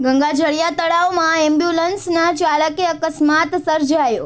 ગંગાજળિયા તળાવમાં એમ્બ્યુલન્સના ચાલકે અકસ્માત સર્જાયો।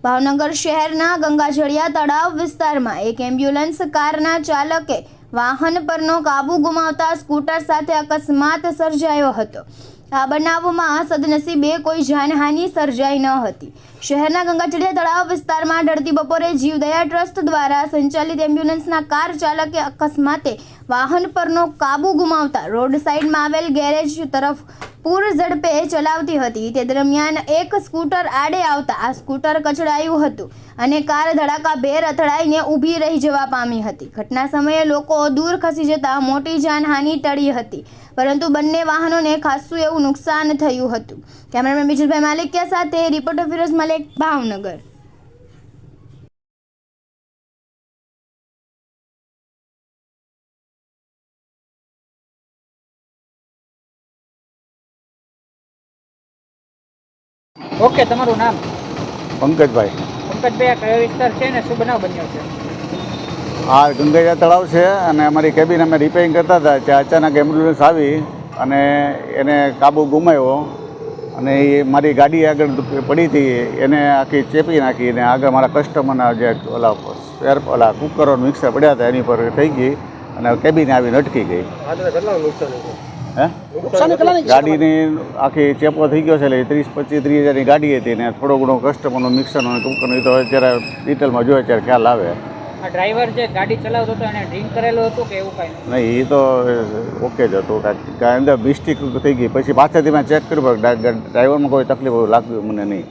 ભાવનગર શહેરના ગંગાજળિયા તળાવ વિસ્તારમાં એક એમ્બ્યુલન્સ કારના ચાલકે વાહન પરનો કાબુ ગુમાવતા સ્કૂટર સાથે અકસ્માત સર્જાયો હતો। આ બનાવમાં સદનસીબે કોઈ જાનહાનિ સર્જાઈ ન હતી। શહેરના ગંગાજળિયા તળાવ વિસ્તારમાં ઢળતી બપોરે જીવદયા ટ્રસ્ટ દ્વારા સંચાલિત એમ્બ્યુલન્સના કાર ચાલકે અકસ્માતે વાહન પરનો કાબુ ગુમાવતા રોડ સાઈડમાં આવેલ ગેરેજ તરફ પૂર ઝડપે ચલાવતી હતી। તે દરમિયાન એક સ્કૂટર આડે આવતા આ સ્કૂટર કચડાયું હતું અને કાર ધડાકાભેર અથડાઈને ઊભી રહી જવા પામી હતી। ઘટના સમયે લોકો દૂર ખસી જતા મોટી જાનહાનિ ટળી હતી, પરંતુ બંને વાહનોને ખાસ્સું એવું નુકસાન થયું હતું। કેમેરામેન બીજલભાઈ માલિકિયા સાથે રિપોર્ટર ફિરોઝ મલેક, ભાવનગર। ઓકે, તમારું નામ? પંકજભાઈ। પંકજભાઈ, આ કયો વિસ્તાર છે ને શું બનાવ બન્યો છે? આ ગંગાજળિયા તળાવ છે અને અમારી કેબિન અમે રિપેરિંગ કરતા હતા ત્યાં અચાનક એમ્બ્યુલન્સ આવી અને એને કાબુ ગુમાવ્યો અને એ મારી ગાડી આગળ પડી હતી, એને આખી ચેપી નાખી અને આગળ મારા કસ્ટમરના જે ઓલા કુકરો મિક્સર પડ્યા હતા એની પર થઈ ગઈ અને કેબિન આવીને અટકી ગઈ। ગાડીની આખી ચેપો થઈ ગયો છે, એટલે 30-35 હજારની ગાડી હતી ને થોડો ઘણો કસ્ટમરનો મિક્સરનો કુકરનો તો અત્યારે ડિટેલમાં જોઈએ ત્યારે ખ્યાલ આવે। આ ડ્રાઈવર જે ગાડી ચલાવતો હતો એને ડ્રિંક કરેલું હતું કે એવું કાંઈ? નહીં, એ તો ઓકે જ હતું, કાંઈ અંદર મિસ્ટેક થઈ ગઈ, પછી પાછળથી મેં ચેક કર્યું, ડ્રાઈવરમાં કોઈ તકલીફ લાગતી મને નહીં।